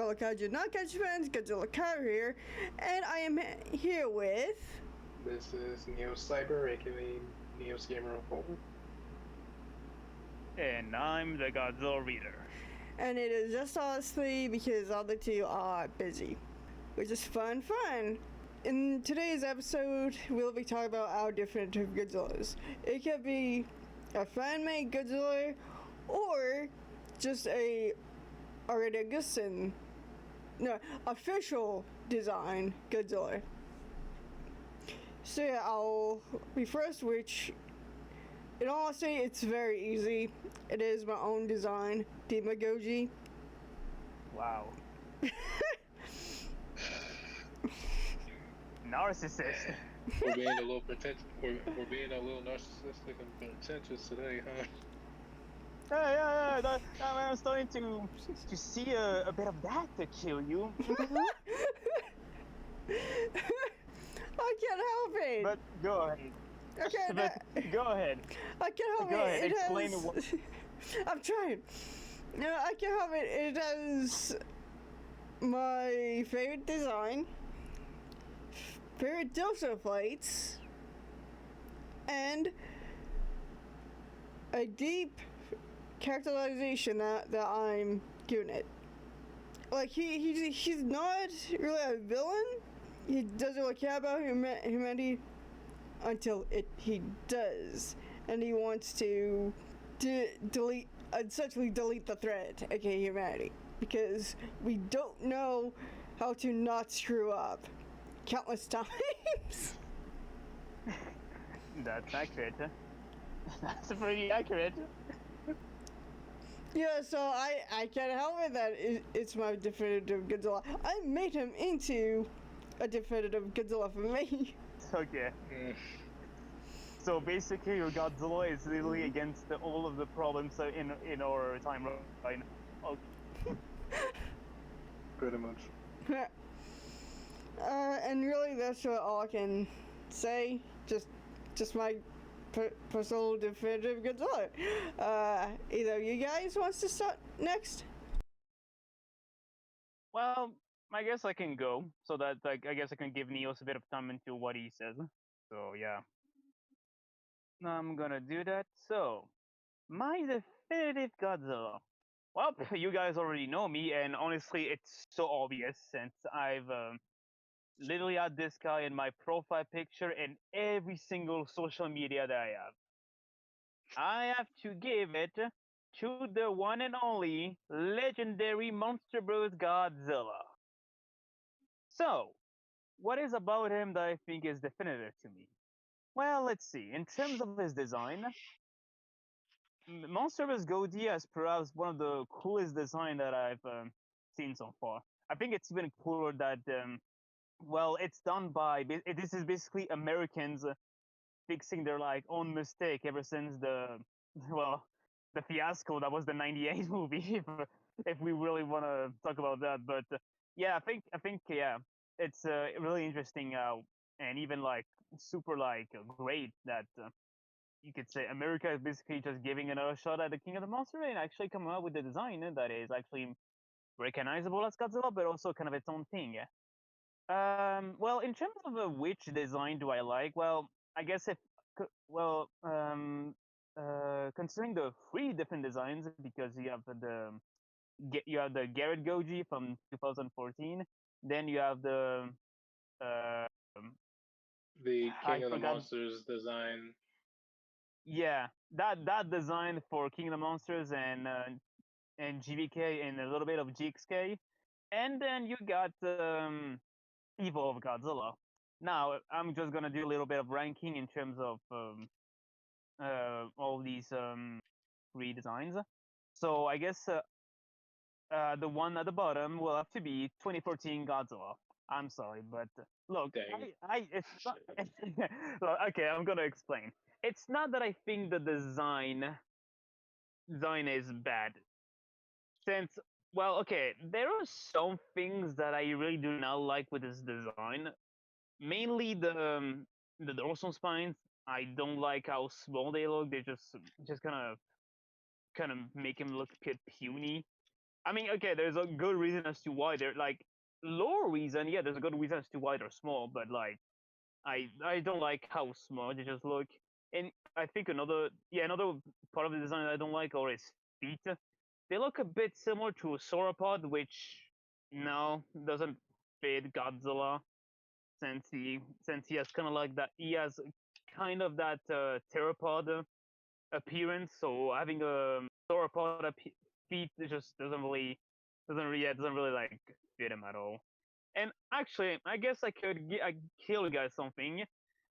fellow Kaiju not Kaiju fans, Godzilla here, and I am here with. This is Neo Cyber, aka Neo's Gamer 04. And I'm the Godzilla Reader. And it is just us three because all the two are busy, which is fun. In today's episode, we'll be talking about our definitive Godzillas. It could be a fan-made Godzilla, or just a already existing, official design Godzilla. So yeah, I'll be first, which in all honesty, it's very easy. It is my own design, Demagogy. Wow. Narcissist. We're being a little we're being a little narcissistic and pretentious today, huh? Yeah. I'm starting to see a bit of that to kill you. I can't help it. But go ahead. Okay, but go ahead. I can't help go it. Ahead. It Explain has... what. I'm trying. No, I can't help it. It has my favorite design, favorite doser plates, and a deep characterization that I'm giving it. Like he's not really a villain. He doesn't really care about humanity until he does, and he wants to essentially delete the threat, aka humanity, because we don't know how to not screw up countless times. That's accurate. That's pretty accurate. Yeah, so I can't help it that it's my definitive Godzilla. I made him into a definitive Godzilla for me. Okay. So basically, your Godzilla is literally against all of the problems in our time right now. Okay. Pretty much. And really, that's all I can say. Just my personal definitive Godzilla. Either of you guys wants to start next? Well, I guess I can go, so that I guess I can give Neos a bit of time into what he says. So yeah, I'm gonna do that. So, my definitive Godzilla. Well, you guys already know me, and honestly, it's so obvious since I've literally had this guy in my profile picture and every single social media that I have. I have to give it to the one and only legendary Monster Bros. Godzilla. So, what is about him that I think is definitive to me? Well, let's see. In terms of his design, Monster Bros. Godzilla is perhaps one of the coolest design that I've seen so far. I think it's even cooler that, well, it's done by, this is basically Americans fixing their own mistake ever since well, the fiasco that was the '98 movie. If we really want to talk about that, but yeah, I think yeah, it's really interesting and even super great that you could say America is basically just giving another shot at the King of the Monster and actually coming up with a design that is actually recognizable as Godzilla, but also kind of its own thing. Well, in terms of which design do I like? Well, I guess considering the three different designs, because you have the Garrett Goji from 2014, then you have uh, The I King of the forgot. Monsters design. Yeah, that design for King of the Monsters and GBK and a little bit of GXK, and then you got Evil of Godzilla. Now I'm just gonna do a little bit of ranking in terms of all these three designs. So I guess the one at the bottom will have to be 2014 Godzilla. I'm sorry, but look, Dang. it's not, look, okay, I'm gonna explain. It's not that I think the design is bad. Since, well, okay, there are some things that I really do not like with this design. Mainly the dorsal spines. I don't like how small they look. They just kind of make him look a bit puny. I mean, okay, there's a good reason as to why they're like lower reason. Yeah, there's a good reason as to why they're small, but like I don't like how small they just look. And I think another part of the design that I don't like are his feet. They look a bit similar to a sauropod, which no doesn't fit Godzilla since he has kind of like that. He has kind of that theropod appearance. So having a sauropod feet just doesn't really like fit him at all. And actually, I guess I kill you guys something.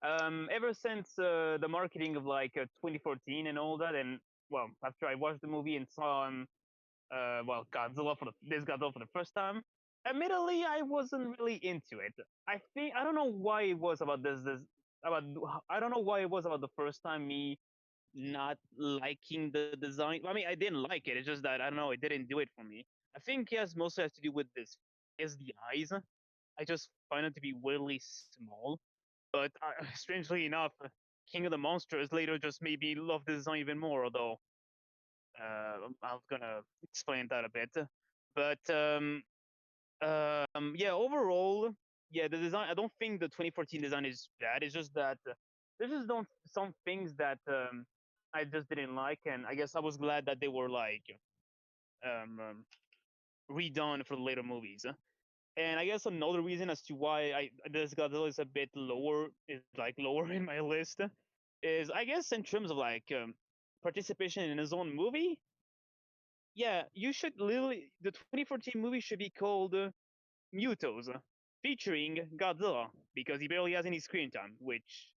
Ever since the marketing of like 2014 and all that, and well, after I watched the movie and saw Godzilla for this Godzilla for the first time, admittedly, I wasn't really into it. I don't know why it was about about I don't know why it was about the first time me not liking the design. I mean, I didn't like it. It's just that I don't know. It didn't do it for me. I think yes, mostly has to do with this is the eyes. I just find it to be weirdly small. But strangely enough, King of the Monsters later just made me love the design even more. Although I'm gonna explain that a bit. But yeah, overall, yeah, the design. I don't think the 2014 design is bad. It's just that there's just don't some things that I just didn't like, and I guess I was glad that they were like um, um, redone for the later movies. And I guess another reason as to why this Godzilla is a bit lower is like lower in my list is I guess in terms of like participation in his own movie. Yeah, you should literally the 2014 movie should be called Mutos, featuring Godzilla because he barely has any screen time. Which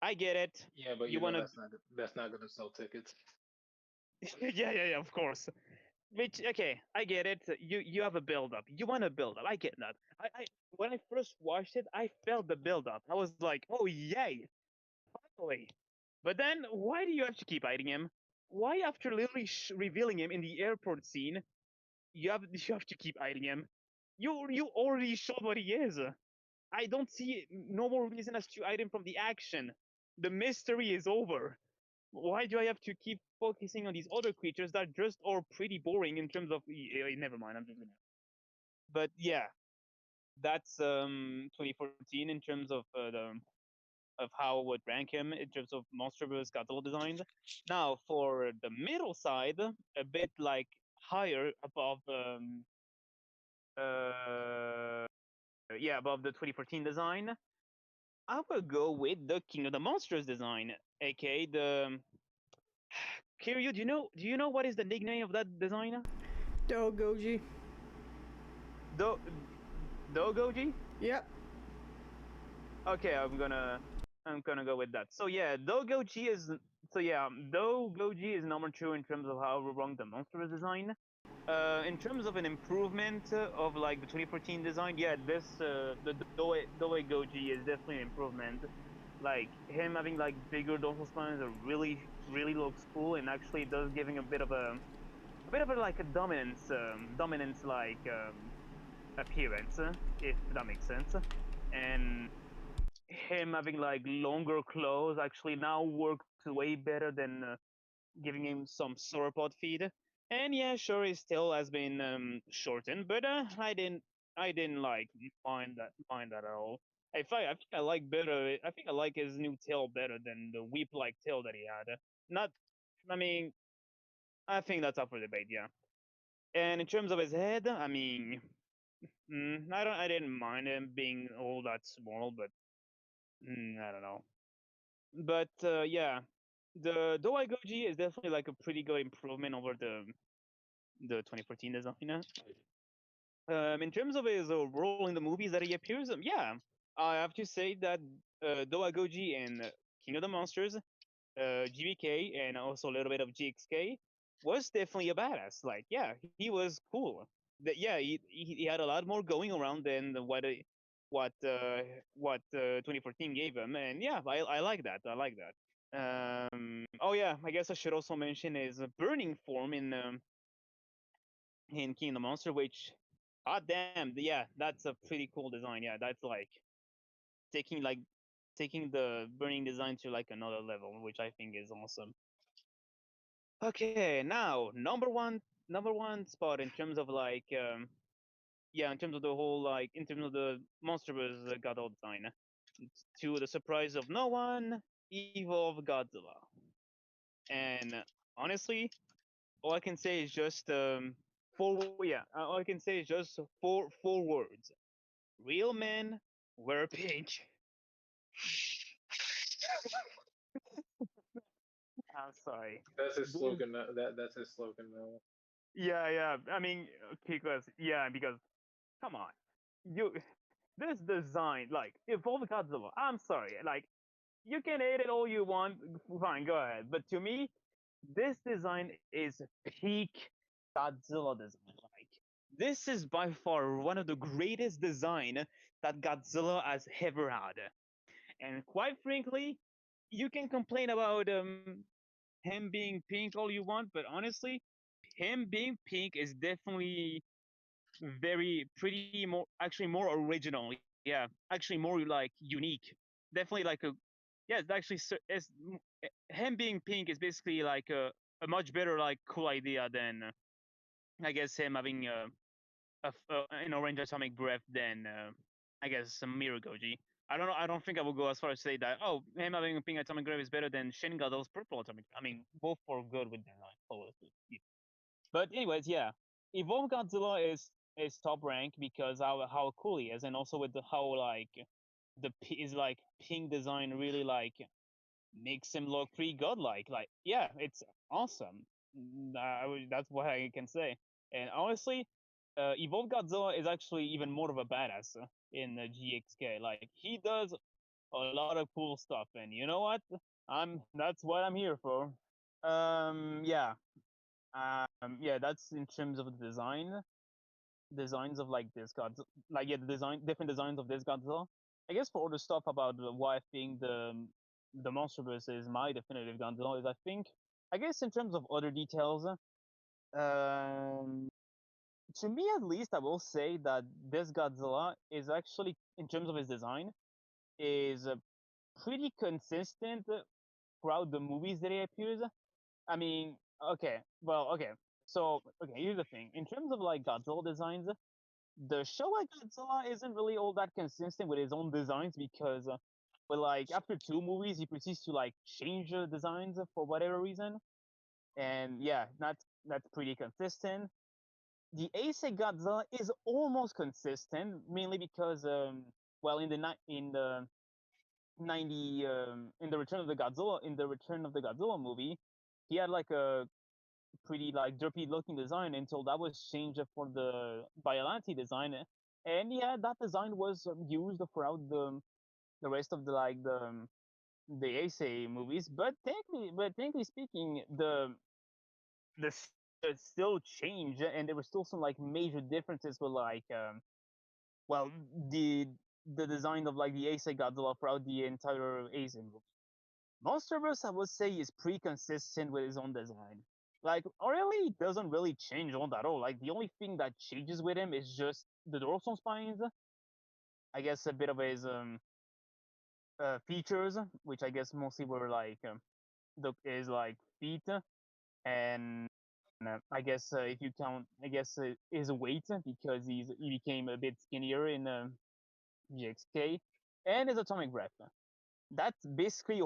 I get it. Yeah, but You wanna, that's not gonna sell tickets. yeah, of course. Which okay, I get it. You have a build up. You want to build up. I get that. I when I first watched it, I felt the build up. I was like, oh yay, finally. But then why do you have to keep hiding him? Why after literally revealing him in the airport scene, you have to keep hiding him? You already showed what he is. I don't see no more reason as to hide him from the action. The mystery is over. Why do I have to keep focusing on these other creatures that just are pretty boring in terms of? Never mind, I'm just gonna. But yeah, that's 2014 in terms of how I would rank him in terms of Monster vs. Godzilla designs. Now for the middle side, a bit like higher above uh above the 2014 design, I will go with the King of the Monsters design, aka the Kiryu. Do you know what is the nickname of that design? Dogoji. Do Dogoji? Yep. Okay, I'm gonna go with that. So yeah, Dogoji is number two in terms of how wrong the monster is designed. In terms of an improvement of like the 2014 design, yeah, the Doe Goji is definitely an improvement. Like him having like bigger dorsal spines are really looks cool, and actually does giving a bit of a like a dominance like appearance, if that makes sense. And him having like longer claws actually now works way better than giving him some sauropod feed. And yeah, sure, his tail has been shortened, but I didn't like find that at all. I think I like better. I think I like his new tail better than the whip-like tail that he had. Not, I mean, I think that's up for debate. Yeah. And in terms of his head, I mean, I didn't mind him being all that small, but I don't know. But yeah, the Doai Goji is definitely like a pretty good improvement over the 2014 design. In terms of his role in the movies that he appears, yeah, I have to say that Doai Goji and King of the Monsters, GBK, and also a little bit of GXK was definitely a badass. Like, yeah, he was cool. That yeah, he had a lot more going around than what 2014 gave him, and yeah, I like that. I like that. Oh yeah, I guess I should also mention his burning form in King of the Monster, which, god damn, yeah, that's a pretty cool design. Yeah, that's like taking like taking the burning design to like another level, which I think is awesome. Okay, now number one spot in terms of like yeah, in terms of the whole like in terms of the monsterverse Godzilla design. To the surprise of no one, evolve Godzilla. And honestly, all I can say is just all I can say is just four words. Real men wear pink. I'm sorry. That's his This, slogan. That's his slogan now. yeah. I mean, because come on, you this design like evolve Godzilla. I'm sorry, like you can hate it all you want. Fine, go ahead. But to me, this design is peak Godzilla design. Like this is by far one of the greatest design that Godzilla has ever had. And quite frankly, you can complain about him being pink all you want, but honestly, him being pink is definitely very pretty more actually more original. Yeah, actually more like unique. Definitely like a yeah. It's actually him being pink is basically like a much better like cool idea than I guess him having an orange atomic breath than I guess some Miragoji. I don't know. I don't think I will go as far as say that. Oh, him having a pink atomic breath is better than Shin Godzill's purple atomic. I mean, both are good with their colors. But anyways, yeah, Evolve Godzilla is top rank because how cool he is, and also with the how like is like pink design really like makes him look pretty godlike. Like, yeah, it's awesome. That's what I can say. And honestly, Evolve Godzilla is actually even more of a badass in GXK. Like, he does a lot of cool stuff, and you know what? That's what I'm here for. Yeah, yeah, that's in terms of the designs of like this Godzilla, like yeah, the different designs of this Godzilla. I guess for all the stuff about why I think the MonsterVerse is my definitive Godzilla is I guess in terms of other details, um, to me at least, I will say that this Godzilla is actually in terms of his design is pretty consistent throughout the movies that he appears. I mean, okay. So, okay, here's the thing. In terms of like Godzilla designs, the Showa Godzilla isn't really all that consistent with his own designs because, but like after two movies, he proceeds to like change the designs for whatever reason, and yeah, that's pretty consistent. The Ace Godzilla is almost consistent, mainly because, well, in the 90 in the Return of the Godzilla movie, he had like a pretty like derpy looking design until that was changed for the Biollante design, and yeah, that design was used throughout the rest of the Ace movies. But technically speaking, the still changed, and there were still some like major differences with like well the the design of like the Ace Godzilla throughout the entire Ace movie. Monsterverse, I would say, is pretty consistent with his own design. Like, really doesn't really change all that all. Like, the only thing that changes with him is just the dorsal spines. I guess a bit of his features, which I guess mostly were like his like feet, and I guess if you count, I guess his weight because he became a bit skinnier in GXK, and his atomic breath. That's basically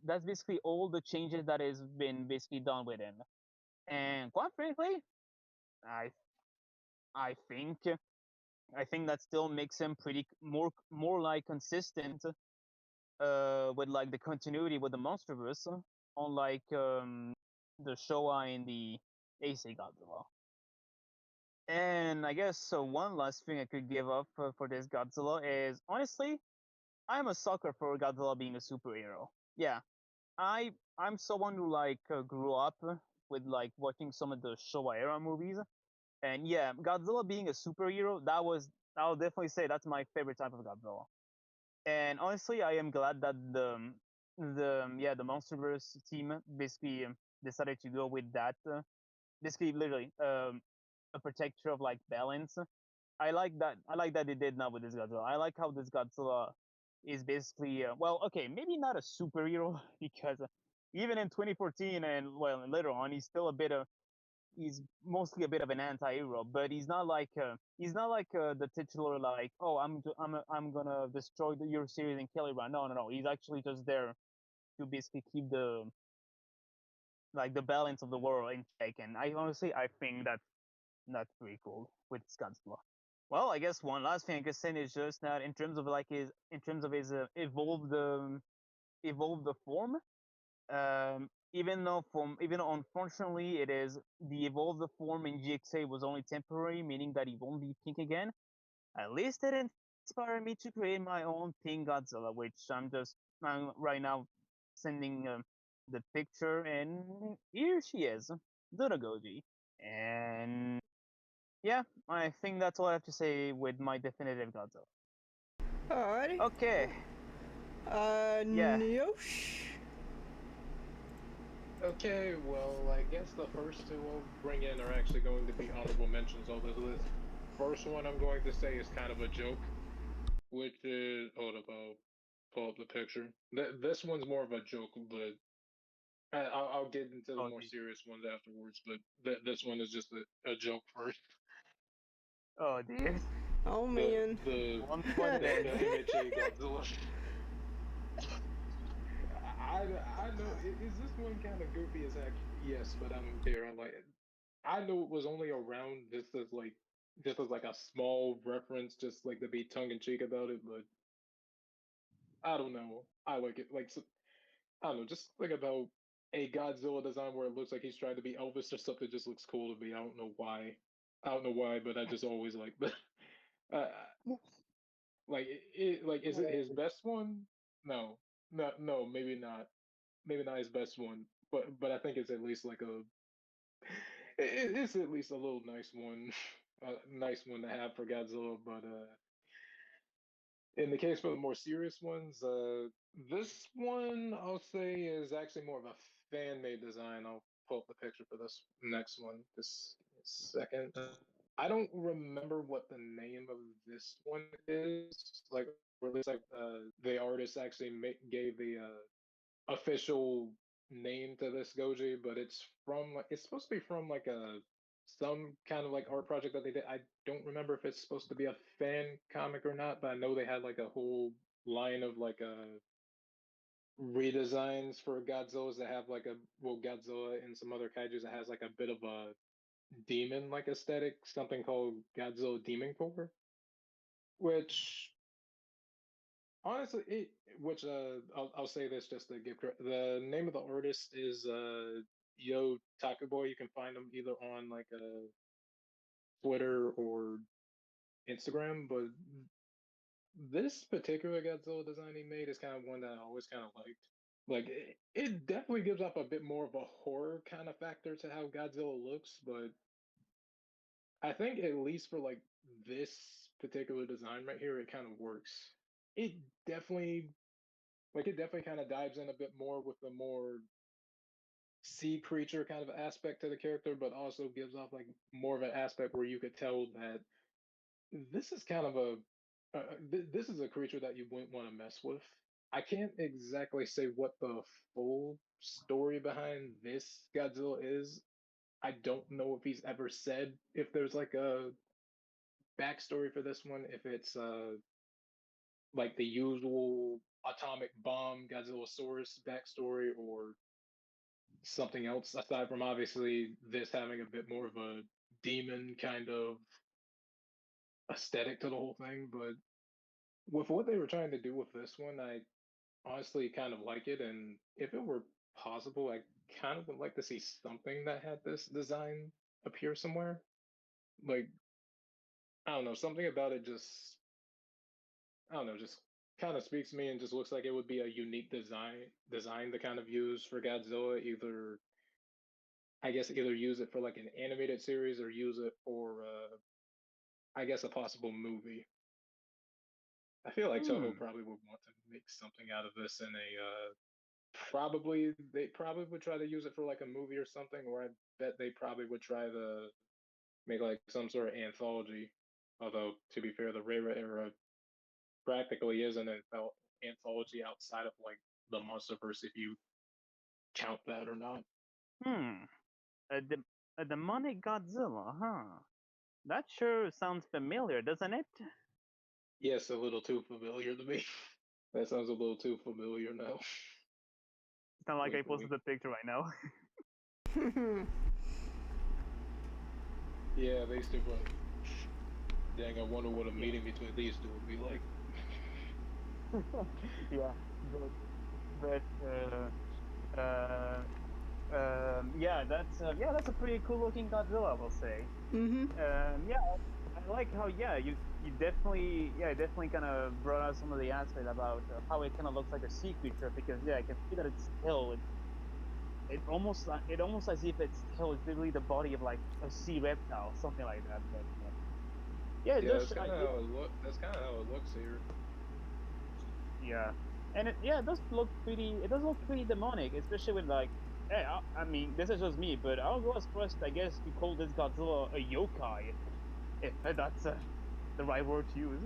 that's basically all the changes that has been basically done with him. And quite frankly, I I think I think that still makes him pretty more like consistent with like the continuity with the MonsterVerse, unlike the Showa and the Ace Godzilla. And I guess so. One last thing I could give up for this Godzilla is honestly, I'm a sucker for Godzilla being a superhero. Yeah, I'm someone who like grew up with like watching some of the Showa era movies, and yeah, Godzilla being a superhero, I'll definitely say that's my favorite type of Godzilla. And honestly, I am glad that the MonsterVerse team basically decided to go with that. Basically, literally, a protector of like balance. I like that. I like that they did now with this Godzilla. I like how this Godzilla is basically well, okay, maybe not a superhero because even in 2014 and well, and later on, he's still a bit of he's mostly a bit of an anti-hero, but he's not like the titular like, oh, I'm gonna destroy your series and kill everyone. No, no, no. He's actually just there to basically keep the balance of the world in check. And I think that's pretty cool with Godzilla. Well, I guess one last thing I could say is just that in terms of his evolved the form. Even though unfortunately it is the evolved form in GXA was only temporary, meaning that he won't be pink again. At least it inspired me to create my own pink Godzilla, which I'm right now sending the picture, and here she is, Doragoji. And yeah, I think that's all I have to say with my definitive Godzilla. Alrighty. Okay, yeah. Nyosh. Okay, well, I guess the first two I'll bring in are actually going to be honorable mentions on this list. First one I'm going to say is kind of a joke, which is hold up, I'll pull up the picture. This one's more of a joke, but I'll get into the Oh, more serious ones afterwards. But this one is just a joke first. oh dear. Oh The man. the One point it is. the MHA Godzilla. I know. Is this one kind of goofy as heck? Yes, but I don't care. I like it. I know it was only around just as like a small reference, just like to be tongue in cheek about it. But I don't know. I like it. Like so, I don't know. Just think about a Godzilla design where it looks like he's trying to be Elvis or something. Just looks cool to me. I don't know why. I don't know why, but I just always like. But uh, like like is it his best one? No, no, maybe not. Maybe not his best one, but I think it's at least like it's at least a little nice one, a nice one to have for Godzilla. But in the case for the more serious ones, this one I'll say is actually more of a fan-made design. I'll pull up the picture for this next one. This second. I don't remember what the name of this one is. Like, or at least like the artist actually gave the official name to this goji, but it's from like it's supposed to be from like a some kind of like art project that they did. I don't remember if it's supposed to be a fan comic or not, but I know they had like a whole line of like redesigns for Godzilla's that have like a well Godzilla and some other kaiju's that has like a bit of a demon like aesthetic, something called Godzilla Demon Core, which honestly, which I'll say this just to give credit. The name of the artist is Yo Takuboy. You can find him either on like Twitter or Instagram. But this particular Godzilla design he made is kind of one that I always kind of liked. Like it definitely gives off a bit more of a horror kind of factor to how Godzilla looks, but I think at least for like this particular design right here, it kind of works. It definitely it definitely kind of dives in a bit more with the more sea creature kind of aspect to the character, but also gives off like more of an aspect where you could tell that this is kind of this is a creature that you wouldn't want to mess with. I can't exactly say what the full story behind this Godzilla is. I don't know if he's ever said if there's like a backstory for this one, if it's like the usual atomic bomb Godzillasaurus backstory or something else aside from obviously this having a bit more of a demon kind of aesthetic to the whole thing. But with what they were trying to do with this one, I honestly kind of like it. And if it were possible, I kind of would like to see something that had this design appear somewhere. Like, I don't know, something about it just, I don't know, just kind of speaks to me and just looks like it would be a unique design to kind of use for Godzilla, either I guess either use it for like an animated series or use it for I guess a possible movie. I feel like Toho Hmm. probably would want to make something out of this in a probably they probably would try to use it for like a movie or something, or I bet they probably would try to make like some sort of anthology. Although to be fair, the Rera era practically is an anthology outside of like the MonsterVerse if you count that or not. Hmm. A demonic Godzilla, huh? That sure sounds familiar, doesn't it? Yes, a little too familiar to me. That sounds a little too familiar now. It's not like I Wink, posted wink. the picture right now. Yeah, they still like, dang, I wonder what a Yeah. meeting between these two would be like. Yeah, but uh, yeah, that's a pretty cool looking Godzilla, I will say. Mm-hmm. Yeah, I like how you definitely kind of brought out some of the aspect about how it kind of looks like a sea creature because yeah, I can see that it's still it almost as if its tail is literally the body of like a sea reptile, something like that. But yeah, it Yeah, does. that's kind of how it look. That's kind of how it looks here. Yeah, and it does look pretty. It does look pretty demonic, especially with like. Hey, I mean, this is just me, but I'll go as far as I guess to call this Godzilla a yokai, if that's the right word to use.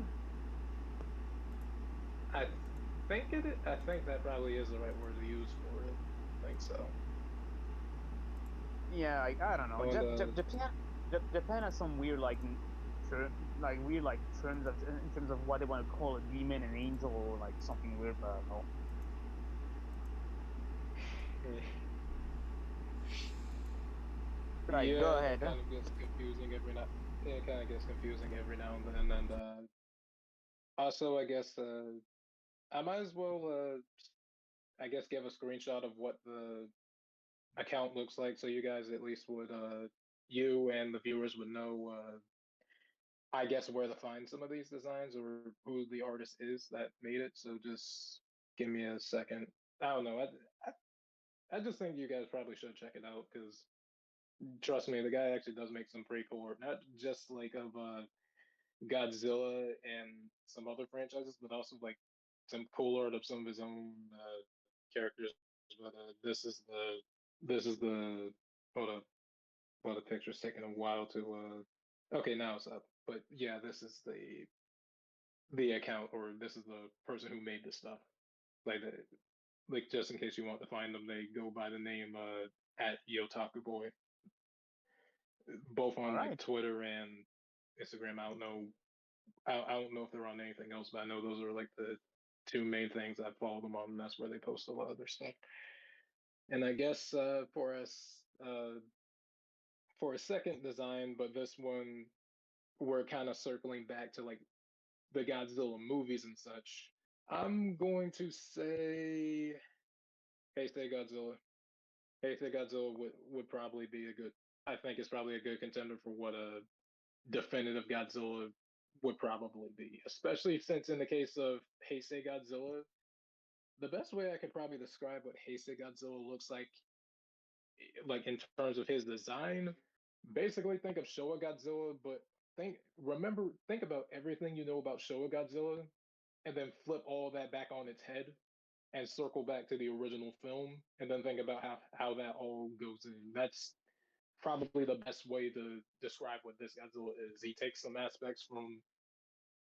I I think that probably is the right word to use for it. I think so. Yeah, I don't know. Oh, and Japan has some weird like terms in terms of what they want to call a demon, an angel, or like something weird. But I don't know. Right, go yeah, that ahead. kind of gets confusing every now. Yeah, it kind of gets confusing every now and then. And also, I guess I might as well I guess give a screenshot of what the account looks like, so you guys at least would you and the viewers would know I guess where to find some of these designs or who the artist is that made it. So just give me a second. I don't know. I just think you guys probably should check it out because trust me, the guy actually does make some pretty cool art. Not just like of Godzilla and some other franchises, but also like some cool art of some of his own characters. But this is the hold up. Well, the picture's taking a while to okay, now it's up. But yeah, this is the account, or this is the person who made this stuff. Like the, like just in case you want to find them, they go by the name at Yotaku Boy, both All on like right. Twitter and Instagram. I don't know if they're on anything else, but I know those are like the two main things I follow them on, and that's where they post a lot of their stuff. And I guess for a second design, but this one we're kind of circling back to like the Godzilla movies and such. I'm going to say Heisei Godzilla. Heisei Godzilla would probably be a good. I think it's probably a good contender for what a definitive Godzilla would probably be, especially since in the case of Heisei Godzilla, the best way I could probably describe what Heisei Godzilla looks like in terms of his design, basically think of Showa Godzilla, but think about everything you know about Showa Godzilla, and then flip all that back on its head and circle back to the original film, and then think about how that all goes in. That's probably the best way to describe what this Godzilla is. He takes some aspects from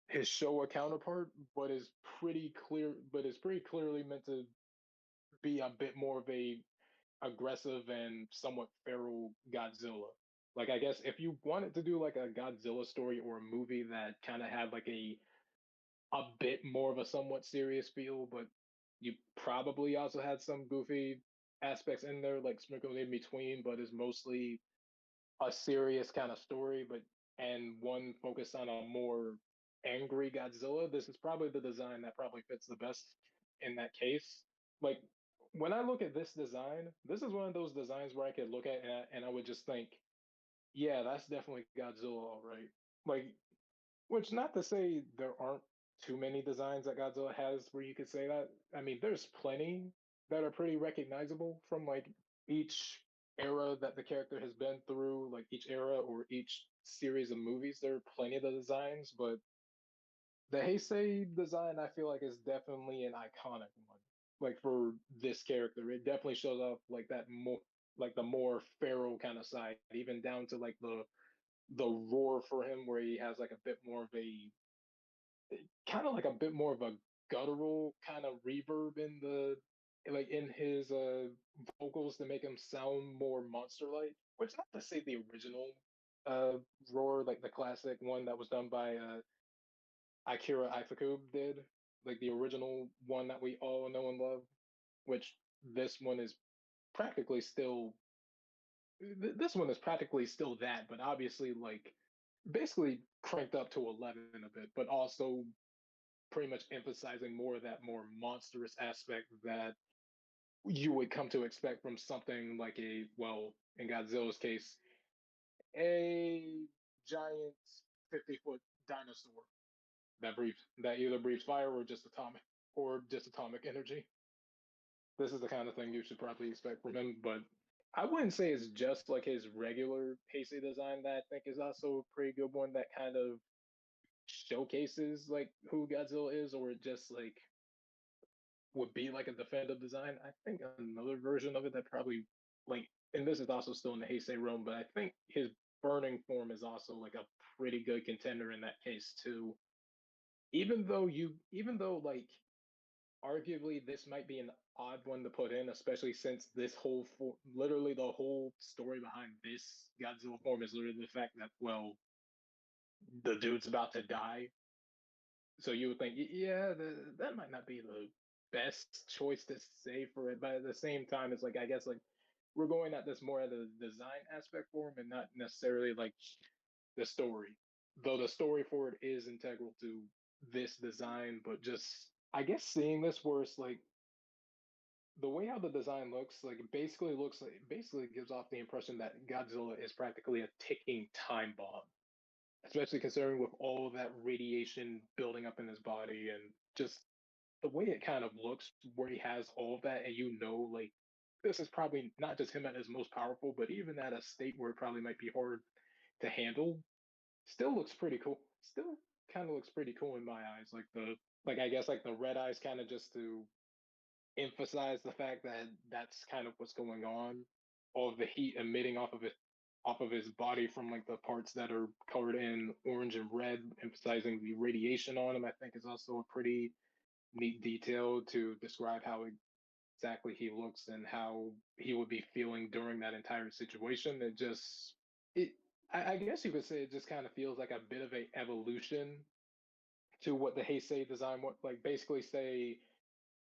his Showa counterpart, but is pretty clearly meant to be a bit more of a aggressive and somewhat feral Godzilla. Like I guess if you wanted to do like a Godzilla story or a movie that kind of had like a bit more of a somewhat serious feel, but you probably also had some goofy aspects in there, like sprinkled in between, but is mostly a serious kind of story, but and one focused on a more angry Godzilla. This is probably the design that probably fits the best in that case. Like when I look at this design, this is one of those designs where I could look at and I would just think, yeah, that's definitely Godzilla, all right. Like, which not to say there aren't too many designs that Godzilla has where you could say that. I mean, there's plenty that are pretty recognizable from like each era that the character has been through, like each era or each series of movies. There are plenty of the designs, but the Heisei design I feel like is definitely an iconic one. Like for this character, it definitely shows off like that more like the more feral kind of side, even down to like the roar for him where he has like a bit more of a kind of like a bit more of a guttural kind of reverb in like in his vocals to make him sound more monster-like. Which not to say the original uh roar, like the classic one that was done by Akira Ifukube did, like the original one that we all know and love, which this one is practically still this one is practically still that, but obviously like basically cranked up to 11 a bit, but also pretty much emphasizing more of that more monstrous aspect that you would come to expect from something like a, well, in Godzilla's case, a giant 50-foot dinosaur that either breathes fire or just atomic energy. This is the kind of thing you should probably expect from him, but I wouldn't say it's just like his regular Heisei design that I think is also a pretty good one that kind of showcases like who Godzilla is, or just like would be like a definitive design. I think another version of it that probably like, and this is also still in the Heisei realm, but I think his burning form is also like a pretty good contender in that case too. Even though like arguably this might be an odd one to put in, especially since literally the whole story behind this Godzilla form is literally the fact that, well, the dude's about to die. So you would think, yeah, that might not be the best choice to say for it, but at the same time, it's like I guess like we're going at this more at the design aspect for him and not necessarily like the story. Though the story for it is integral to this design, but just I guess seeing this where it's like the way how the design looks, like it basically gives off the impression that Godzilla is practically a ticking time bomb. Especially considering with all of that radiation building up in his body and just the way it kind of looks where he has all of that and like this is probably not just him at his most powerful, but even at a state where it probably might be hard to handle, still looks pretty cool. Still kind of looks pretty cool in my eyes. Like I guess like the red eyes kind of just to emphasize the fact that that's kind of what's going on. All of the heat emitting off of his body from like the parts that are colored in orange and red, emphasizing the radiation on him, I think is also a pretty neat detail to describe how exactly he looks and how he would be feeling during that entire situation. It I guess you could say it just kind of feels like a bit of a evolution to what the Heisei design would like basically say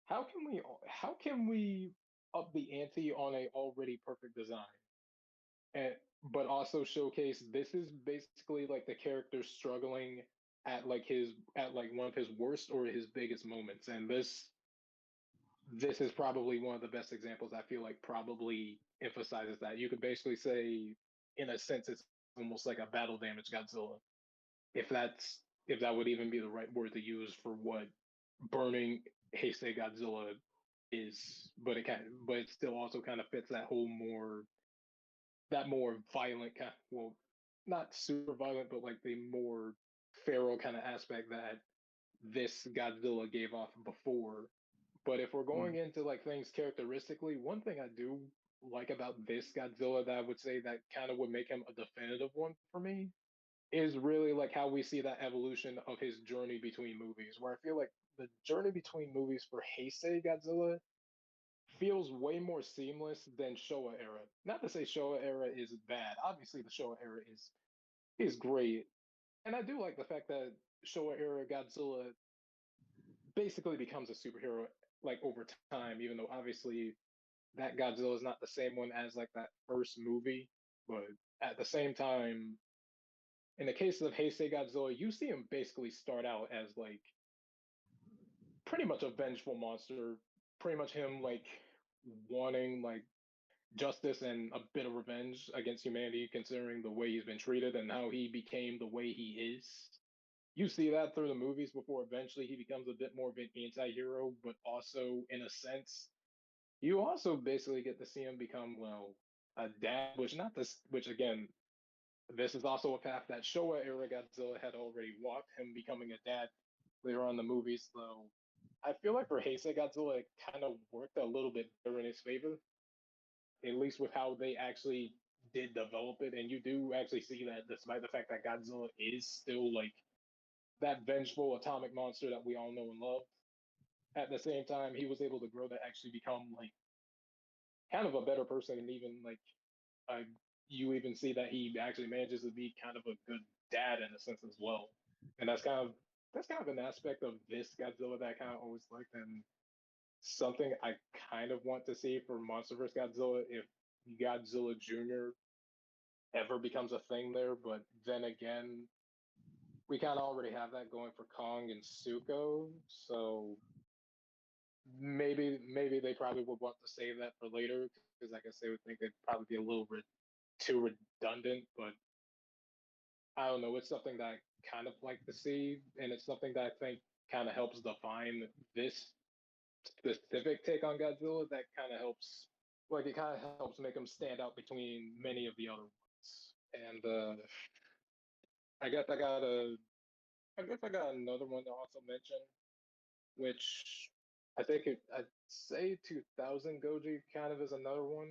how can we up the ante on a already perfect design and but also showcase this is basically like the character struggling at like one of his worst or his biggest moments, and this is probably one of the best examples I feel like probably emphasizes that. You could basically say in a sense it's almost like a battle damage Godzilla, if that would even be the right word to use for what burning Heisei Godzilla is, but it still also kind of fits that more violent kind. Well, not super violent, but like the more feral kind of aspect that this Godzilla gave off before. But if we're going Mm. into like things characteristically, one thing I do like about this Godzilla that I would say that kind of would make him a definitive one for me is really like how we see that evolution of his journey between movies, where I feel like the journey between movies for Heisei Godzilla feels way more seamless than Showa era. Not to say Showa era is bad. Obviously, the Showa era is great, and I do like the fact that Showa era Godzilla basically becomes a superhero like over time, even though obviously that Godzilla is not the same one as like that first movie, but at the same time, in the case of Heisei Godzilla, you see him basically start out as like pretty much a vengeful monster, pretty much him like wanting like justice and a bit of revenge against humanity, considering the way he's been treated and how he became the way he is. You see that through the movies before eventually he becomes a bit more of an anti-hero, but also in a sense, you also basically get to see him become, well, a dad, which again, this is also a path that Showa era Godzilla had already walked, him becoming a dad later on in the movies, though. I feel like for Heisei Godzilla, it kind of worked a little bit better in his favor, at least with how they actually did develop it. And you do actually see that despite the fact that Godzilla is still like that vengeful atomic monster that we all know and love, at the same time, he was able to grow to actually become like kind of a better person, and even like uh, you even see that he actually manages to be kind of a good dad in a sense as well. And that's kind of an aspect of this Godzilla that I kind of always liked, and something I kind of want to see for MonsterVerse Godzilla if Godzilla Jr. ever becomes a thing there. But then again, we kind of already have that going for Kong and Suko, so maybe they probably would want to save that for later because, like I say, would think it'd probably be a little bit too redundant. But I don't know. It's something that I kind of like to see, and it's something that I think kind of helps define this specific take on Godzilla. That kind of helps, like, it kind of helps make him stand out between many of the other ones. And I guess I got a, I guess I got another one to also mention, which I think I'd say 2000 Goji kind of is another one,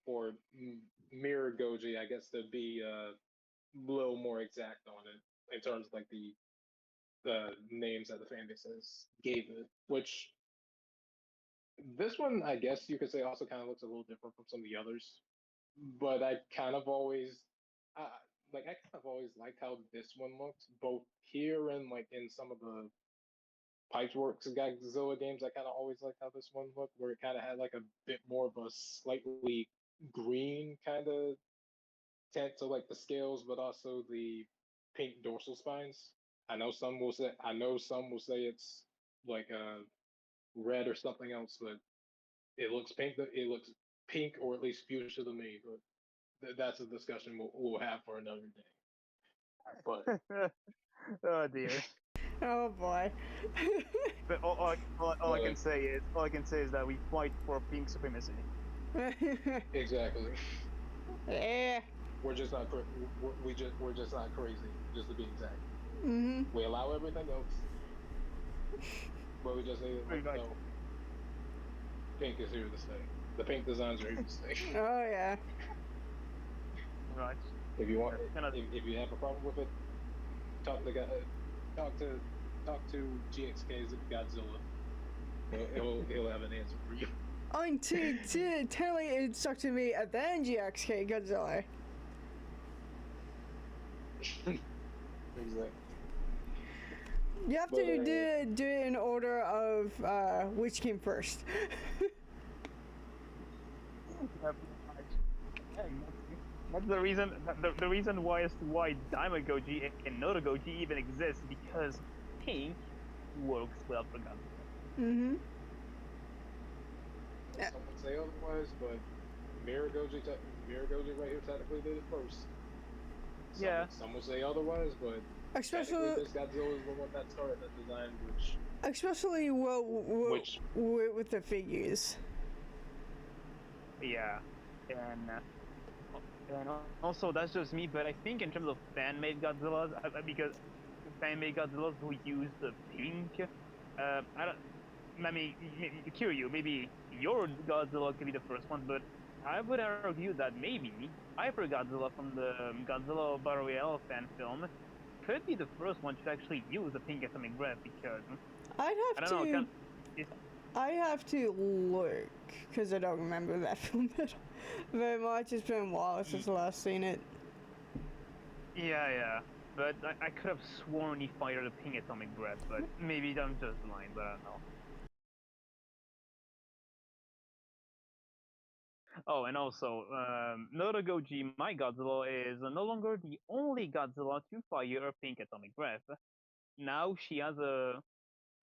or Mirror Goji, I guess, to be a little more exact on it in terms of like the names that the fan bases gave it. Which this one, I guess you could say, also kind of looks a little different from some of the others. But I kind of always, uh, I kind of always liked how this one looked, both here and like in some of the Pipeworks Godzilla games. I kind of always liked how this one looked, where it kind of had like a bit more of a slightly green kind of tint to like the scales, but also the pink dorsal spines. I know some will say it's like red or something else, but it looks pink. It looks pink or at least fuchsia to me. But that's a discussion we'll have for another day. But Oh dear. Oh boy. But all I can say is that we fight for pink supremacy. exactly, Yeah. we're just not we're just not crazy. Just to be exact, Mhm. we allow everything else, but we just need to Pretty much. know pink is here to stay. The pink designs are here to stay. Oh yeah. Right. If you want, Kind of. if you have a problem with it, talk to talk to talk to GXK's Godzilla. He'll have an answer for you. I mean, technically it stuck to me at the end GXK Godzilla. Exactly. You have But, to do it in order of which came first. That's the reason. The reason why as to why Diamond Goji and Noto Goji even exist, because pink works well for Godzilla. Mhm. some would say otherwise, but Mirror Goji right here technically did it first. Yeah. Some would say otherwise, but Especially this Godzilla is the one that started that design, especially with the figures. Yeah, and also that's just me, but I think in terms of fan-made Godzillas, because fan-made Godzillas who use the pink, I don't. I mean, Kiryu, maybe your Godzilla could be the first one, but I would argue that maybe Hyper Godzilla from the Godzilla Battle Royale fan film could be the first one to actually use the pink atomic breath, because I'd I have don't know. to. I have to look because I don't remember that film very much. It's been a while since I last seen it. Yeah. But I could have sworn he fired a pink atomic breath, but maybe I'm just lying, but I don't know. Oh, and also, Noto Goji, my Godzilla, is no longer the only Godzilla to fire a pink atomic breath. Now she has a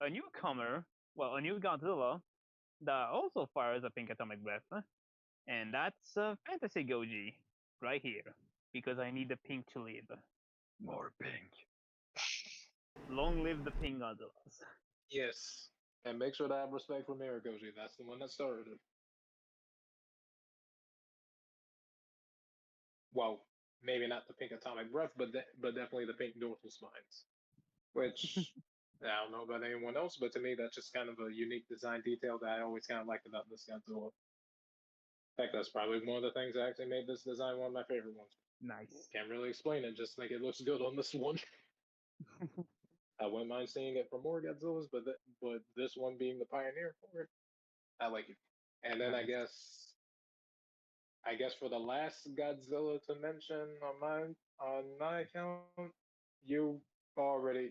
newcomer, well, a new Godzilla, that also fires a pink atomic breath, and that's Fantasy Goji, right here, because I need the pink to live. More pink. Long live the pink Godzillas. yes. And make sure to have respect for Mirror Goji. That's the one that started it. Well, maybe not the pink atomic breath, but definitely the pink dorsal spines. Which I don't know about anyone else, but to me that's just kind of a unique design detail that I always kind of liked about this Godzilla. In fact, that's probably one of the things that actually made this design one of my favorite ones. Nice. Can't really explain it, just think it looks good on this one. I wouldn't mind seeing it for more Godzillas, but this one being the pioneer for it, I like it. And then Nice. I guess for the last Godzilla to mention on my account, you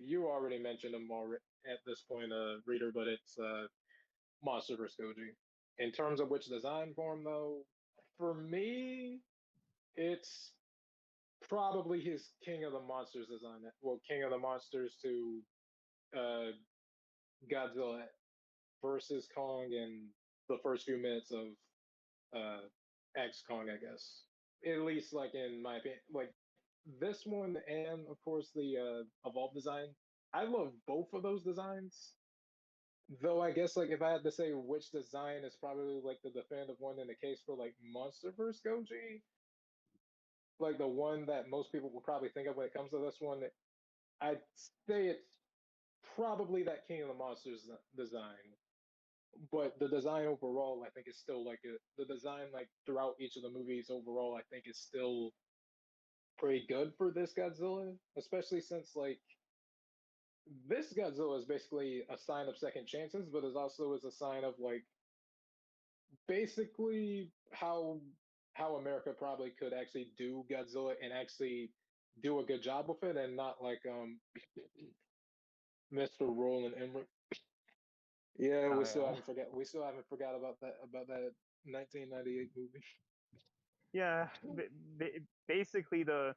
you already mentioned him already at this point, reader, but it's Monster vs. Goji. In terms of which design form, though, for me, it's probably his King of the Monsters design. Well, King of the Monsters to uh, Godzilla versus Kong in the first few minutes of X Kong, I guess. At least, like in my opinion, like this one and of course the Evolve design. I love both of those designs. Though I guess like if I had to say which design is probably like the definitive one in the case for like Monster vs. Goji, like the one that most people will probably think of when it comes to this one, I'd say it's probably that King of the Monsters design. But the design overall, I think is still like the design like throughout each of the movies overall, I think is still pretty good for this Godzilla, especially since like this Godzilla is basically a sign of second chances, but is also is a sign of like basically how America probably could actually do Godzilla and actually do a good job with it, and not like Mr. Roland Emmerich. Yeah, Oh yeah. we still haven't forgot about that 1998 movie. Yeah. Basically, the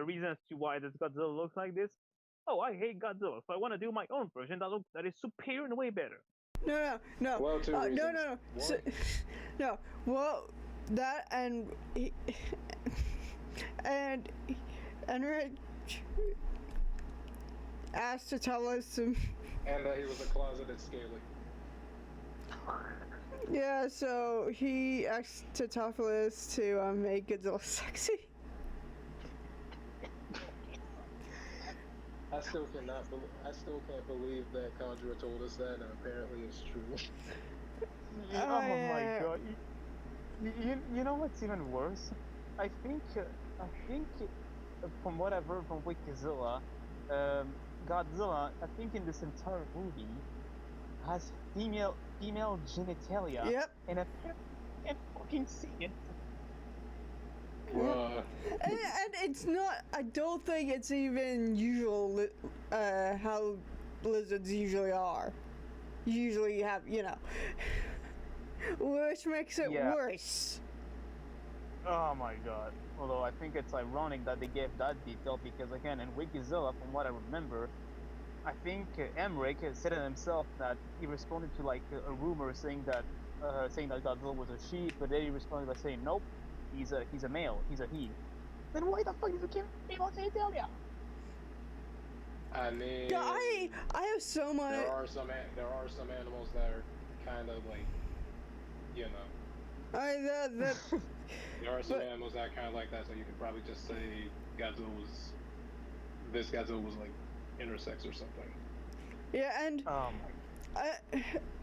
reason as to why this Godzilla looks like this. Oh, I hate Godzilla, so I want to do my own version that is superior and way better. No. Well, two No, reasons. no. So, One, no. Well, that and and Rich asked to tell us some. and he was a closeted scaly. Yeah, so he asked Totopoulos to make Godzilla sexy. I still cannot. I still can't believe that Conjura told us that, and apparently it's true. Oh my yeah. god. You know what's even worse? I think from what I've heard from Wikizilla, Godzilla, I think in this entire movie has female genitalia, Yep. and I can't fucking see it. And it's not. I don't think it's even usual. How lizards usually are. Usually you have, which makes it Yeah. worse. Oh my god. Although I think it's ironic that they gave that detail because again in Wikizilla, from what I remember, I think Emmerich said it himself that he responded to like a rumor saying that Godzilla was a she, but then he responded by saying nope, he's a male, he's a he. Then why the fuck did you give female genitalia? I mean, Yeah, I have so much. there are some animals that are kind of like, you know. There are some animals that are kind of like that, so you could probably just say this Godzilla was like intersex or something. Yeah, and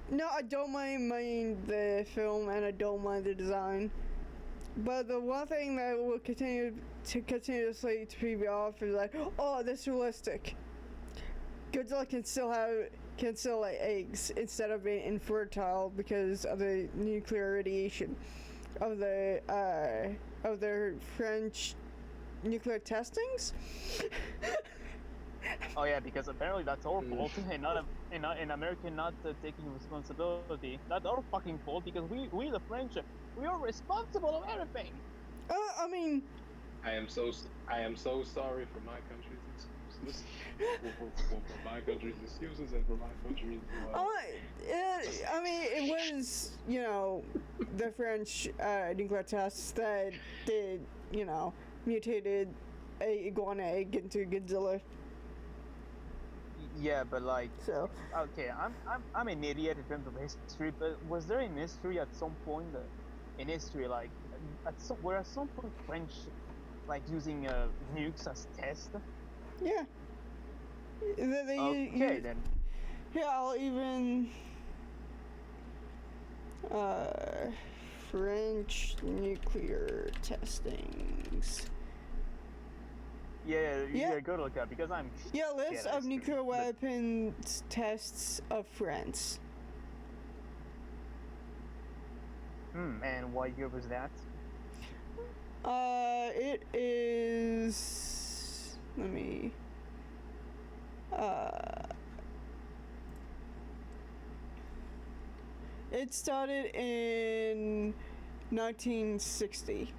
no, I don't mind the film, and I don't mind the design. But the one thing that will continuously to be off is like, oh, this is realistic. Godzilla can still lay eggs instead of being infertile because of the nuclear radiation of their French nuclear testings. Oh yeah, because apparently that's our fault, and not in America not taking responsibility. That's our fucking fault because we the French, we are responsible of everything. I mean, I am so sorry for my country's excuses. for my country's excuses and for my country's. I mean, it was the French nuclear tests that did mutated a iguana egg into Godzilla. Yeah, but like, So okay, I'm an idiot in terms of history, but was there in history at some point in history like at some point French like using nukes as test? yeah. Okay then. Yeah, I'll even French nuclear testings. Yeah, go to look up because I'm yeah. shit List at of history. nuclear But weapons tests of France. and what year was that? It is. Let me. Uh, it started in 1960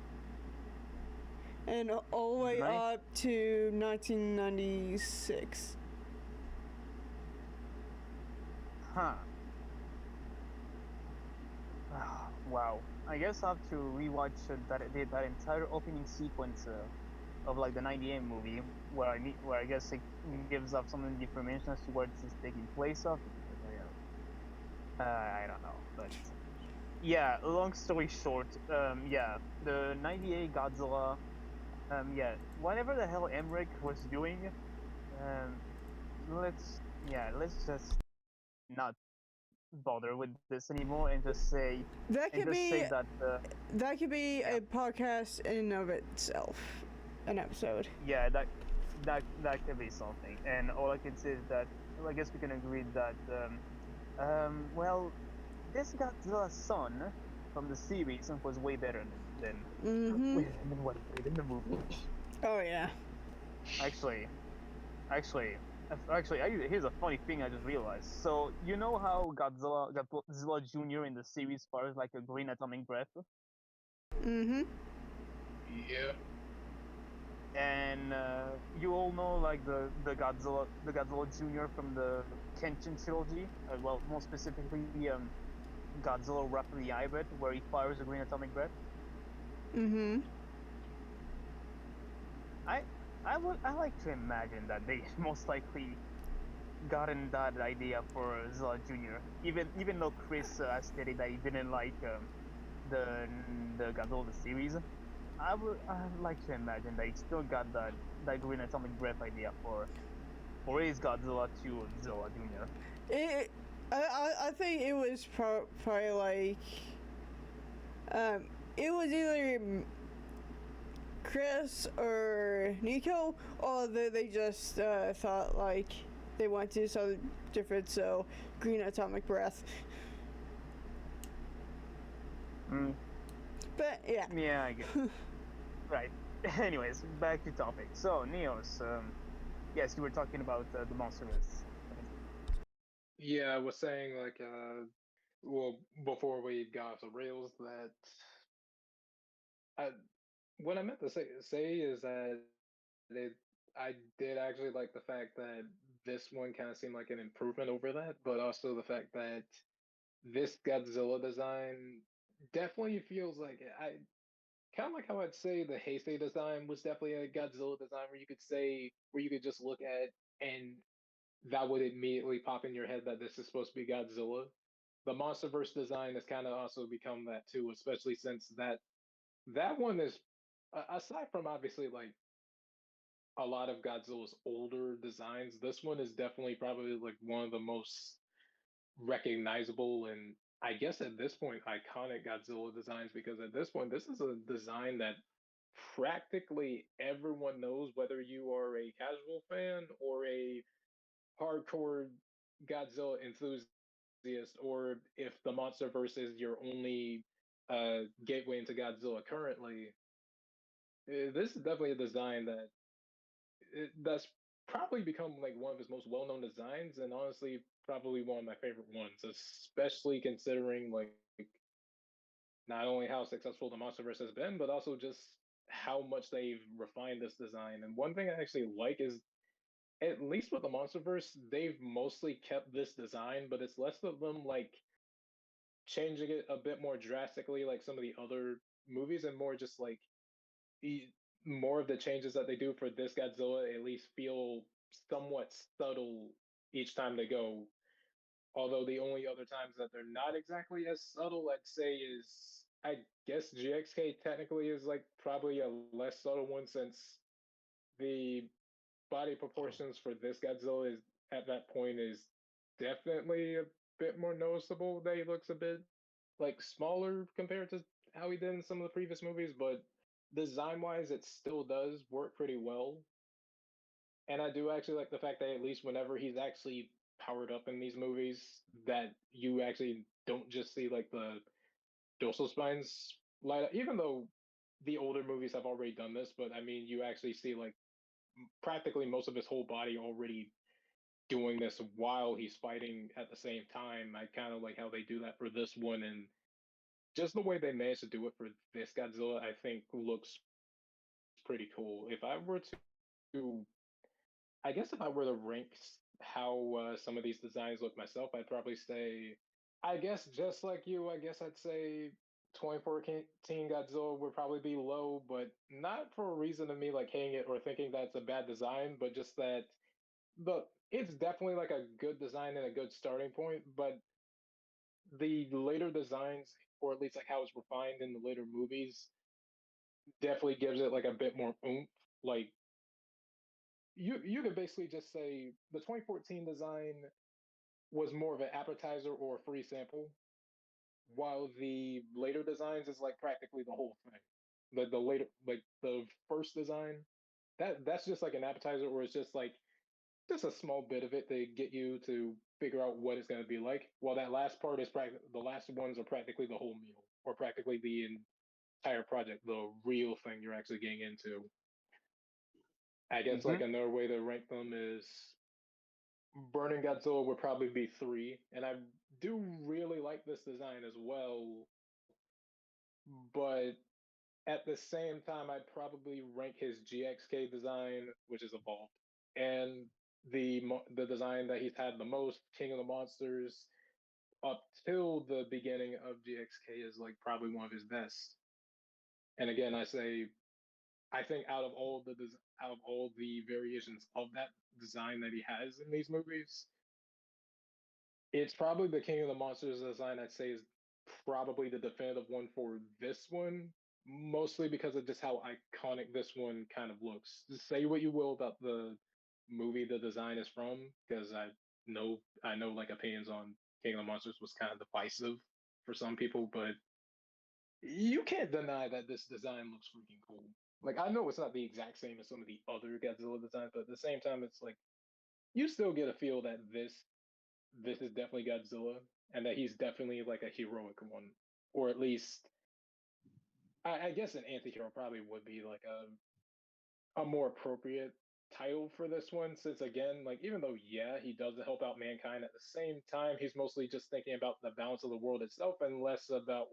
and all the way Nice. up to 1996. Huh. Wow. I guess I have to rewatch that entire opening sequence of like the 98 movie where I guess it gives up some of the information as to where this is taking place of because I don't know, but yeah. Long story short, yeah, the 98 Godzilla, yeah, whatever the hell Emmerich was doing, um, let's just not bother with this anymore That and could just be say that that could be yeah a podcast in and of itself, an episode. yeah that could be something. And all I can say is that well, I guess we can agree that well, this Godzilla son from the series was way better Mm-hmm. than what he did in the movie. Oh yeah. Actually, actually, here's a funny thing I just realized. So you know how Godzilla Jr. in the series fires like a green atomic breath, Mm-hmm. Yeah. and you all know like the Godzilla Jr. from the Kenshin trilogy. Well, more specifically, Godzilla Wrath of the Hybrid, where he fires a green atomic breath. Mm-hmm. I I like to imagine that they most likely gotten that idea for Zilla Jr. Even though Chris stated that he didn't like the Godzilla series, I'd like to imagine that he still got that green atomic breath idea for his Godzilla 2 Zilla Jr. It. I think it was probably like. Um. It was either Chris or Nico, or they just thought like they wanted to do something different, so green atomic breath. Mm, But yeah. yeah, I get right. Anyways, back to topic. So Neos, yes, you were talking about the monsters. Yeah, I was saying like well before we got off the rails that I what I meant to say is that I did actually like the fact that this one kind of seemed like an improvement over that, but also the fact that this Godzilla design definitely feels like I kind of like how I'd say the Heisei design was definitely a Godzilla design where you could say where you could just look at and that would immediately pop in your head that this is supposed to be Godzilla. The MonsterVerse design has kind of also become that too, especially since that one is aside from obviously like a lot of Godzilla's older designs, this one is definitely probably like one of the most recognizable and I guess at this point iconic Godzilla designs because at this point this is a design that practically everyone knows whether you are a casual fan or a hardcore Godzilla enthusiast or if the MonsterVerse is your only gateway into Godzilla currently. This is definitely a design that's probably become like one of his most well-known designs and honestly probably one of my favorite ones, especially considering like not only how successful the MonsterVerse has been but also just how much they've refined this design. And one thing I actually like is at least with the MonsterVerse they've mostly kept this design, but it's less of them like changing it a bit more drastically like some of the other movies and more just like e- more of the changes that they do for this Godzilla at least feel somewhat subtle each time they go. Although the only other times that they're not exactly as subtle, I'd say is I guess GXK technically is like probably a less subtle one since the body proportions for this Godzilla is at that point is definitely a bit more noticeable that he looks a bit like smaller compared to how he did in some of the previous movies, but design wise it still does work pretty well. And I do actually like the fact that at least whenever he's actually powered up in these movies, that you actually don't just see like the dorsal spines light up, even though the older movies have already done this, but I mean, you actually see like practically most of his whole body already doing this while he's fighting at the same time. I kind of like how they do that for this one, and just the way they managed to do it for this Godzilla, I think looks pretty cool. If I were to, I guess if I were to rank how some of these designs look myself, I'd probably say, I guess just like you, I guess I'd say 2014 Godzilla would probably be low, but not for a reason of me like hating it or thinking that's a bad design, but just that the it's definitely like a good design and a good starting point, but the later designs, or at least like how it's refined in the later movies, definitely gives it like a bit more oomph. Like you could basically just say the 2014 design was more of an appetizer or a free sample, while the later designs is like practically the whole thing. The later like the first design, that's just like an appetizer, or it's just a small bit of it to get you to figure out what it's going to be like. While that last part is the last ones are practically the whole meal, or practically the entire project, the real thing you're actually getting into. I guess Mm-hmm. like another way to rank them is Burning Godzilla would probably be three, and I do really like this design as well. But at the same time, I'd probably rank his GXK design, which is evolved, and the design that he's had the most, King of the Monsters, up till the beginning of GXK is like probably one of his best. And again, I think out of all the variations of that design that he has in these movies, it's probably the King of the Monsters design I'd say is probably the definitive one for this one, mostly because of just how iconic this one kind of looks. Say what you will about the movie the design is from, because I know like opinions on King of the Monsters was kind of divisive for some people, but you can't deny that this design looks freaking cool. Like I know it's not the exact same as some of the other Godzilla designs, but at the same time, it's like you still get a feel that this is definitely Godzilla, and that he's definitely like a heroic one, or at least I guess an anti-hero probably would be like a more appropriate title for this one, since again, like even though yeah, he does help out mankind, at the same time he's mostly just thinking about the balance of the world itself and less about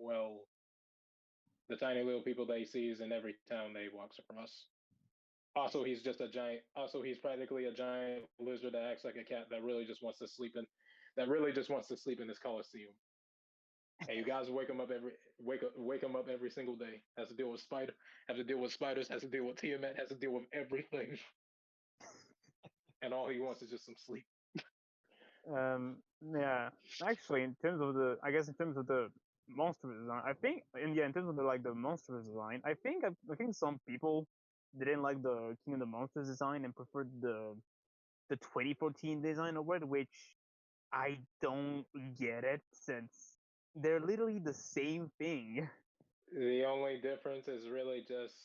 the tiny little people that he sees in every town that he walks across. Also, he's just a giant. Also, he's practically a giant lizard that acts like a cat that really just wants to sleep in. That really just wants to sleep in this coliseum. And you guys wake him up every single day. Has to deal with has to deal with spiders, has to deal with Tiamat, has to deal with everything. And all he wants is just some sleep. Yeah. Actually, in terms of the, I guess in terms of the monster design, I think, and yeah, in terms of the monster design, I think some people didn't like the King of the Monsters design and preferred the 2014 design of it, which I don't get it since they're literally the same thing. The only difference is really just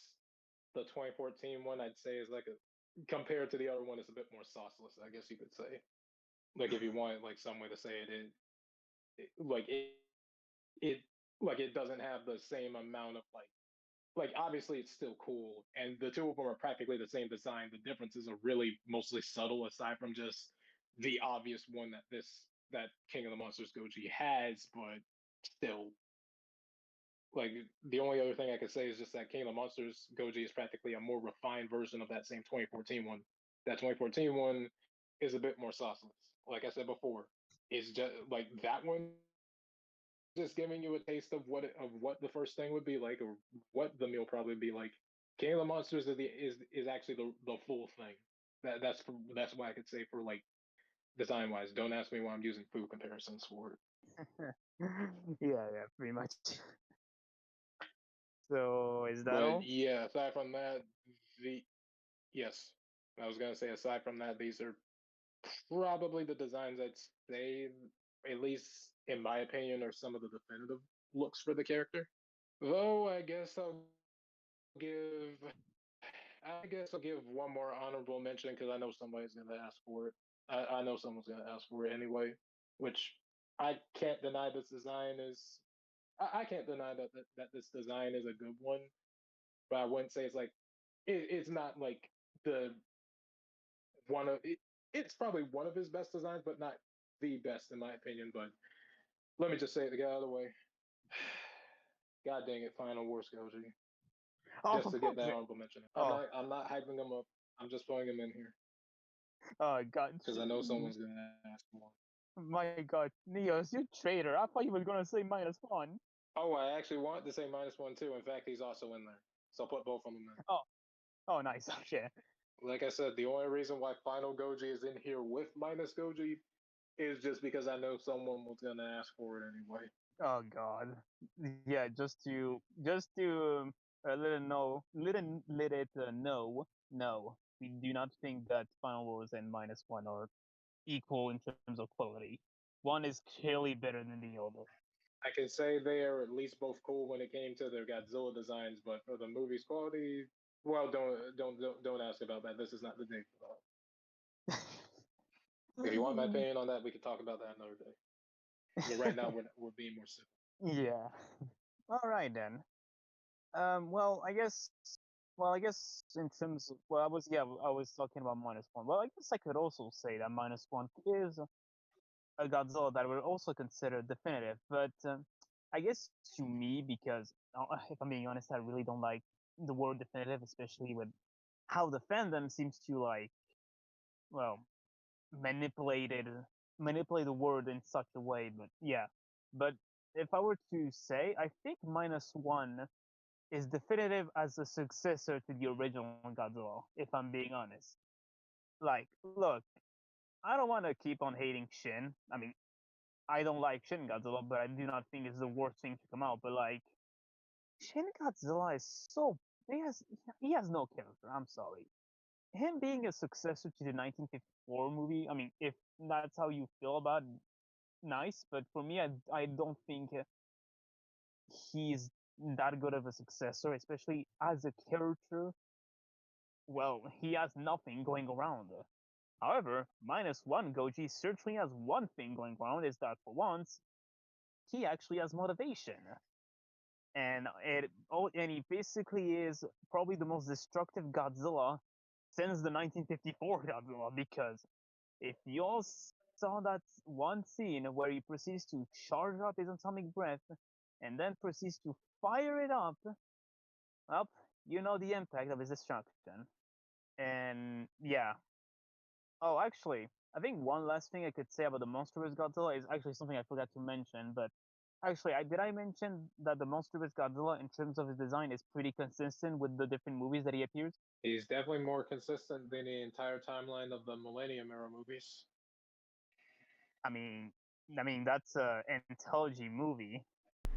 the 2014 one. I'd say is like a compared to the other one, it's a bit more sauceless. I guess you could say. Like if you want like some way to say it, like it like it doesn't have the same amount of like obviously it's still cool, and the two of them are practically the same design. The differences are really mostly subtle, aside from just the obvious one that King of the Monsters Goji has, but still, like the only other thing I could say is just that King of the Monsters Goji is practically a more refined version of that same 2014 one. That 2014 one is a bit more sauceless. Like I said before, it's just like that one just giving you a taste of what the first thing would be like, or what the meal probably be like. King of the Monsters is actually the full thing. That's why I could say for like design wise. Don't ask me why I'm using food comparisons for it. Yeah, pretty much. So is that But all? yeah, aside from that, the yes, I was gonna say aside from that, these are probably the designs I'd say, at least in my opinion, are some of the definitive looks for the character. Though I guess I'll give I guess I'll give one more honorable mention because I know somebody's gonna ask for it. I know someone's gonna ask for it anyway, which I can't deny this design is. I can't deny that this design is a good one, but I wouldn't say it's like it's not like the one of it. It's probably one of his best designs, but not the best in my opinion. But let me just say it to get out of the way. God dang it, Final Wars Goji. Oh, Just for to get fuck's that sake. honorable mention. Oh, I'm not hyping him up. I'm just throwing him in here oh God. because I know someone's gonna ask for one. My God. Neos, you traitor. I thought you were gonna say -1. Oh, I actually wanted to say -1 too. In fact, he's also in there. So I'll put both of them in. Oh, oh, nice. Okay. Like I said, the only reason why Final Goji is in here with minus Goji is just because I know someone was gonna ask for it anyway. Oh God. Yeah, just to let it know, let it know. No, we do not think that Final Wars and -1 are equal in terms of quality. One is clearly better than the other. I can say they are at least both cool when it came to their Godzilla designs, but for the movie's quality, well, don't ask about that. This is not the day for that. If you want my opinion on that, we can talk about that another day. But right now, we're being more simple. Yeah. All right then. Well, I guess in terms of, well, I was talking about -1. Well, I guess I could also say that -1 is a Godzilla that would also consider definitive, but I guess to me, because if I'm being honest, I really don't like the word definitive, especially with how the fandom seems to like, well, manipulated manipulate the word in such a way. But yeah, but if I were to say, I think -1 is definitive as a successor to the original Godzilla, if I'm being honest. Like, look, I don't want to keep on hating Shin. I mean, I don't like Shin Godzilla, but I do not think it's the worst thing to come out. But like, Shin Godzilla is so he has no character. I'm sorry. Him being a successor to the 1954 movie. I mean, if that's how you feel about it, nice. But for me, I don't think he's that good of a successor, especially as a character. Well, he has nothing going around. However, -1 Goji certainly has one thing going around, is that for once, he actually has motivation. And he basically is probably the most destructive Godzilla since the 1954 Godzilla, because if you all saw that one scene where he proceeds to charge up his atomic breath and then proceeds to fire it up, you know the impact of his destruction. And yeah. Oh, actually, I think one last thing I could say about the MonsterVerse Godzilla is actually something I forgot to mention. But actually, did I mention that the MonsterVerse Godzilla, in terms of his design, is pretty consistent with the different movies that he appears? He's definitely more consistent than the entire timeline of the Millennium era movies. I mean, that's an anthology movie.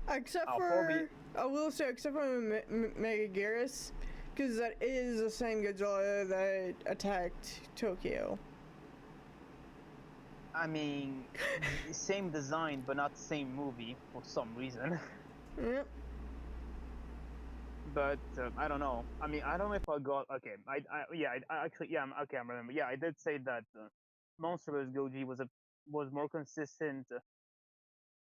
Except I'll for, probably I will say, except for Megaguirus, because that is the same Godzilla that attacked Tokyo. I mean, same design, but not same movie for some reason. Yep. But I don't know. I mean, I don't know if I got okay. I actually yeah. Okay, I remember. Yeah, I did say that MonsterVerse Goji was more consistent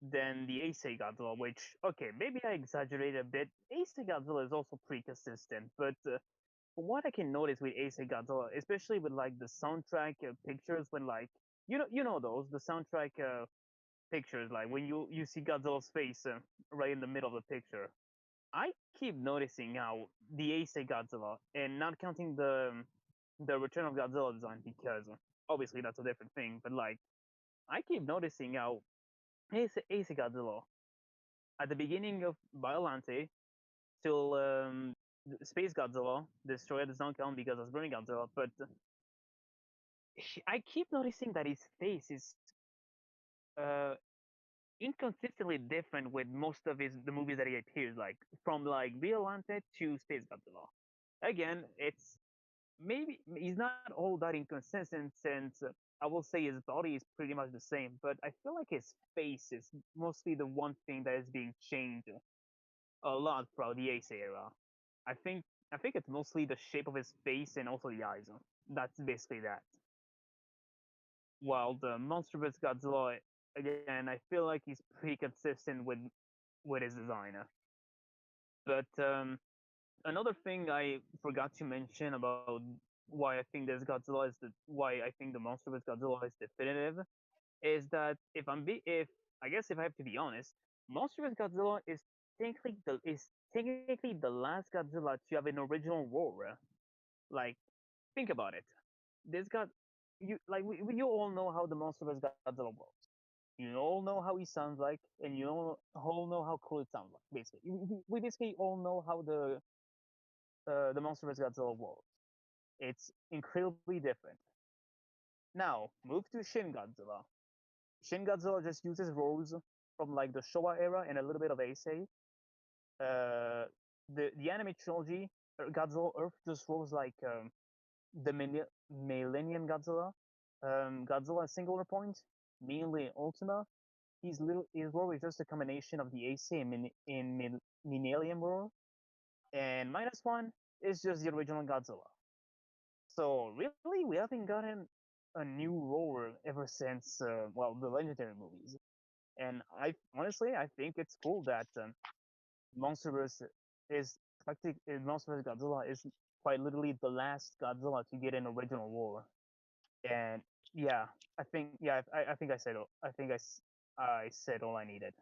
than the Eisei Godzilla, which okay, maybe I exaggerated a bit. Eisei Godzilla is also pretty consistent, but from what I can notice with Eisei Godzilla, especially with like the soundtrack pictures, when like you know those the soundtrack pictures, like when you see Godzilla's face right in the middle of the picture. I keep noticing how the Eisei Godzilla, and not counting the Return of Godzilla design, because obviously that's a different thing, but like I keep noticing how Eisei Godzilla at the beginning of Biolante till Space Godzilla, Destroyer does not count because it's Burning Godzilla, but I keep noticing that his face is uh, inconsistently different with most of the movies that he appears, like from like Violante to Space Godzilla. Again, it's maybe he's not all that inconsistent, since I will say his body is pretty much the same, but I feel like his face is mostly the one thing that is being changed a lot throughout the Ace era. I think I think it's mostly the shape of his face and also the eyes. That's basically that. While the Monster vs. Godzilla, again, I feel like he's pretty consistent with his designer. But another thing I forgot to mention about why I think this Godzilla is why I think the Monster vs. Godzilla is definitive is that if I guess if I have to be honest, Monster vs. Godzilla is technically the last Godzilla to have an original roar. Like, think about it. This got you like we all know how the Monster vs. Godzilla works. You all know how he sounds like, and you all know how cool it sounds like. Basically, we basically all know how the Monster vs. Godzilla works. It's incredibly different. Now, move to Shin Godzilla. Shin Godzilla just uses roars from like the Showa era and a little bit of Heisei. The anime trilogy, Godzilla Earth just roars like the Millennium Godzilla, Godzilla Singular Point, mainly Ultima. His roar is just a combination of the Heisei and Millennium roar, and -1 is just the original Godzilla. So really, we haven't gotten a new roar ever since the legendary movies. And I honestly, I think it's cool that Monsterverse Monster vs. Godzilla is quite literally the last Godzilla to get an original roar. And yeah, I think I said all I needed.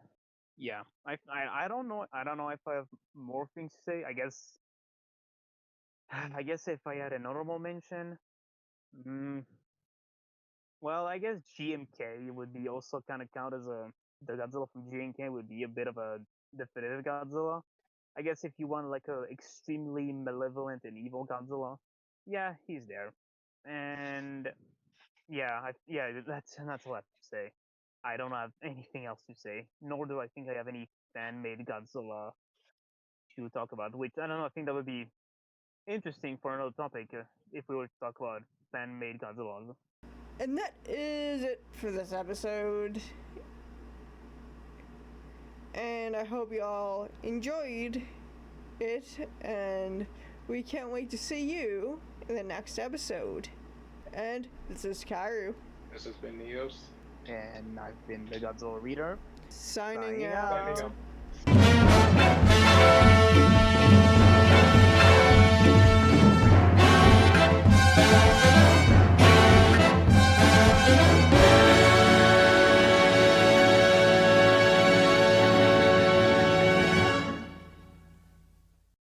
Yeah, I don't know if I have more things to say. I guess if I had an honorable mention, well, I guess GMK would be also kind of count as the Godzilla from GMK would be a bit of a definitive Godzilla. I guess if you want like a extremely malevolent and evil Godzilla, yeah, he's there. And that's all I have to say. I don't have anything else to say, nor do I think I have any fan-made Godzilla to talk about. Which I don't know. I think that would be interesting for another topic if we were to talk about fan-made Godzilla. And that is it for this episode. And I hope you all enjoyed it, and we can't wait to see you in the next episode. And this is Kairu. This has been Neos. And I've been the Godzilla Reader. Signing Signing out. out. Signing up.